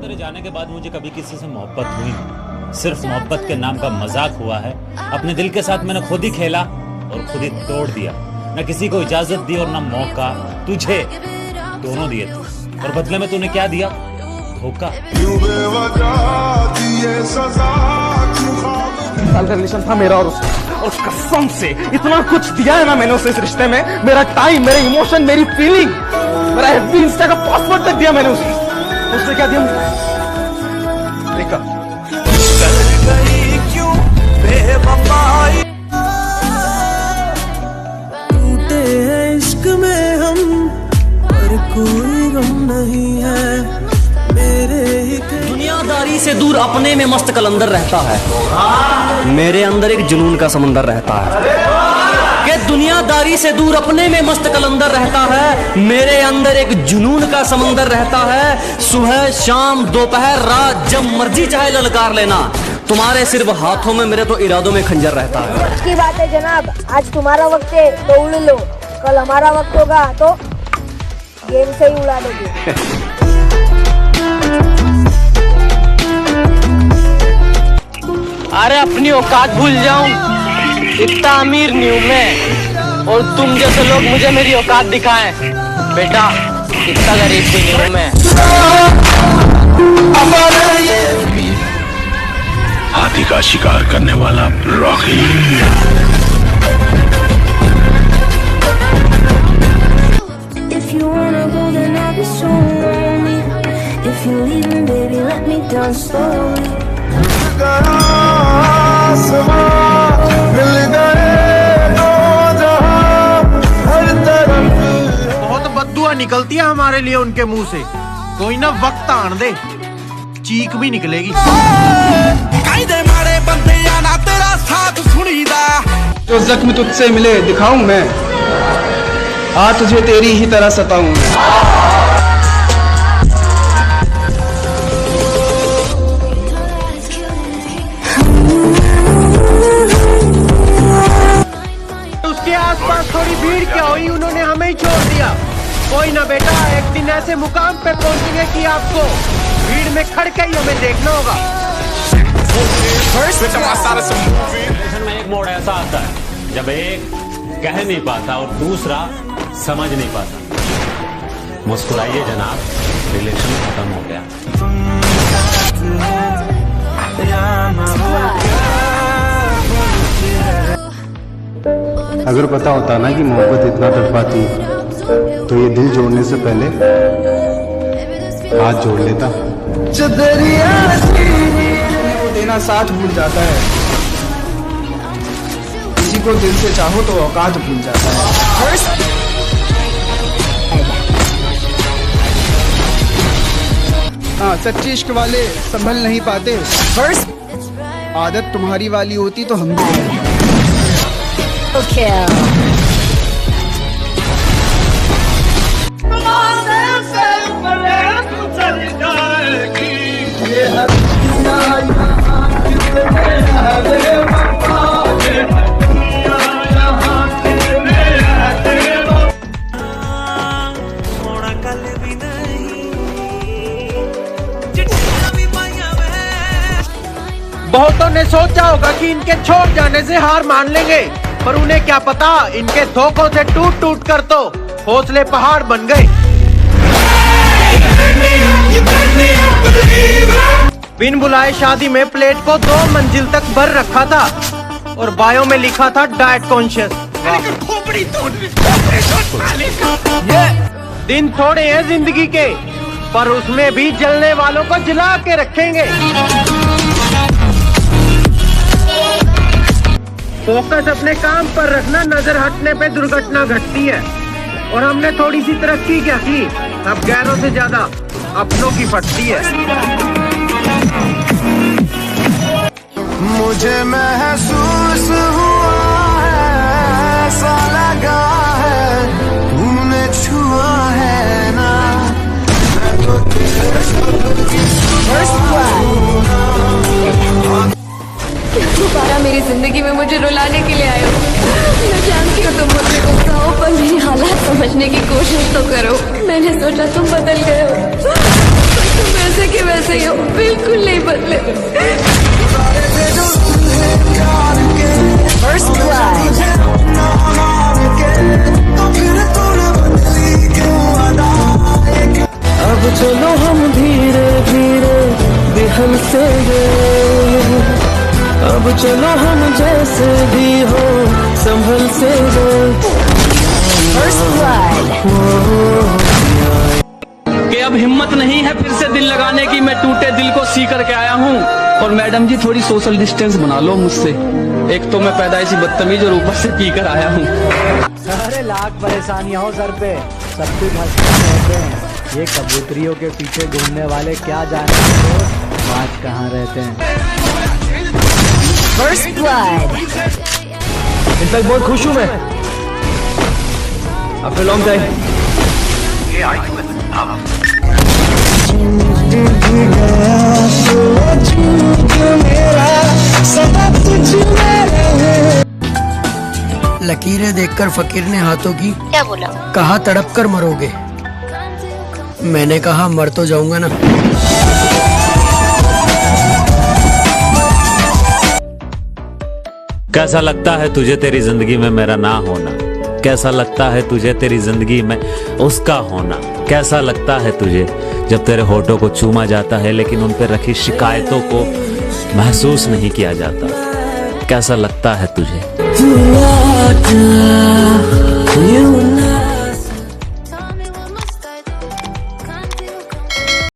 तेरे जाने के बाद मुझे कभी किसी से मोहब्बत हुई नहीं, सिर्फ मोहब्बत के नाम का मजाक हुआ है। अपने दिल के साथ मैंने खुद ही खेला और खुद ही तोड़ दिया। न किसी को इजाजत दी और न मौका, तुझे दोनों दिए थे और बदले में तूने क्या दिया? धोखा। साल का रिलेशन था मेरा और उसका, और कसम से इतना कुछ दिया है ना मैंने उसे इस रिश्ते में। मेरा टाइम, मेरे इमोशन, मेरी फीलिंग, मेरा एफबी इंस्टा का पासवर्ड तक दिया मैंने उसे। उसने क्या दिया मुझे? ब्रेकअप। टूटे हैं इश्क में हम, पर कोई गम नहीं है मेरे ही। दुनियादारी से दूर अपने में मस्त कलंदर रहता है, मेरे अंदर एक जुनून का समंदर रहता है। कि दुनियादारी से दूर अपने में मस्त कलंदर रहता है, मेरे अंदर एक जुनून का समंदर रहता है। सुबह शाम दोपहर रात जब मर्जी चाहे ललकार लेना, तुम्हारे सिर्फ हाथों में, मेरे तो इरादों में खंजर रहता है। अच्छी बात है जनाब, आज तुम्हारा वक्त है तो उड़ लो, कल हमारा वक्त होगा तो गेम से ही उड़ा दोगे। अरे अपनी औकात भूल जाऊं, इतना अमीर नहीं हूं मैं, और तुम जैसे लोग मुझे मेरी औकात दिखाएं। बेटा इतना गरीब भी नहीं हूं मैं। हाथी का शिकार करने वाला Rocky. If you wanna go then I'll be so lonely. If you're leaving baby let me down slowly. बहुत बददुआ निकलती है हमारे लिए उनके मुंह से। कोई ना वक्त आन दे, चीख भी निकलेगी। जो जख्म तुझसे मिले दिखाऊं मैं, आ तुझे तेरी ही तरह सताऊं मैं। उसके आसपास थोड़ी भीड़ क्या हुई, उन्होंने हमें ही छोड़ दिया। कोई ना बेटा, एक दिन ऐसे मुकाम पे पहुंचेंगे कि आपको भीड़ में खड़के ही हमें देखना होगा। रिलेशन में एक मोड़ ऐसा आता है जब एक कह नहीं पाता और दूसरा समझ नहीं पाता। मुस्कुराइए जनाब, रिलेशन खत्म हो गया। अगर पता होता ना कि मोहब्बत इतना तड़पाती तो ये दिल जोड़ने से पहले हाथ जोड़ लेता। देना साथ भूल जाता है, किसी को दिल से चाहो तो औकात भूल जाता है। हाँ, सच्चे इश्क वाले संभल नहीं पाते। आदत तुम्हारी वाली होती तो हम भी। बहुतों ने सोचा होगा कि इनके छोड़ जाने से हार मान लेंगे, पर उन्हें क्या पता इनके धोखों से टूट टूट कर तो हौसले पहाड़ बन गए। बिन बुलाए शादी में प्लेट को 2 मंजिल तक भर रखा था और बायो में लिखा था डाइट कॉन्शियस। दिन थोड़े हैं जिंदगी के, पर उसमें भी जलने वालों को जला के रखेंगे। फोकस अपने काम पर रखना, नजर हटने पे दुर्घटना घटती है। और हमने थोड़ी सी तरक्की क्या की, अब गैरों से ज्यादा अपनों की फटती है। मुझे महसूस हुआ है, ऐसा लगा है तूने छुआ है ना। दोबारा मेरी जिंदगी में मुझे रुलाने के लिए आए हो। मैं जानती हूँ तुम मुझसे गुस्सा हो, पर मेरी हालात समझ समझने की कोशिश तो करो। मैंने सोचा तुम बदल गए हो, पर तुम वैसे के वैसे ही हो, बिल्कुल नहीं बदले। First blood. अब चलो हम धीरे धीरे बेहल से गए, अब चलो हम जैसे भी हो संभल से गए। First blood. कि अब हिम्मत नहीं है फिर से दिल लगाने की, मैं टूटे दिल को सी करके आया हूँ। और मैडम जी थोड़ी सोशल डिस्टेंस बना लो मुझसे, एक तो मैं पैदाइशी बदतमीज और ऊपर से पी कर आया हूँ। अरे लाख परेशानियां हो सर पे, सब कुछ हंसते हैं। ये कबूतरियों के पीछे घूमने वाले क्या जाने आज कहाँ रहते हैं। First blood. इनफैक्ट बहुत खुश हूँ मैं, आफ्टर लॉन्ग टाइम। लकीरें देखकर फकीर ने हाथों की क्या बोला? कहा तड़प कर मरोगे। मैंने कहा मर तो जाऊंगा ना। कैसा लगता है तुझे तेरी जिंदगी में मेरा ना होना? कैसा लगता है तुझे तेरी जिंदगी में उसका होना? कैसा लगता है तुझे जब तेरे होठों को चूमा जाता है लेकिन उन पर रखी शिकायतों को महसूस नहीं किया जाता? कैसा लगता है तुझे?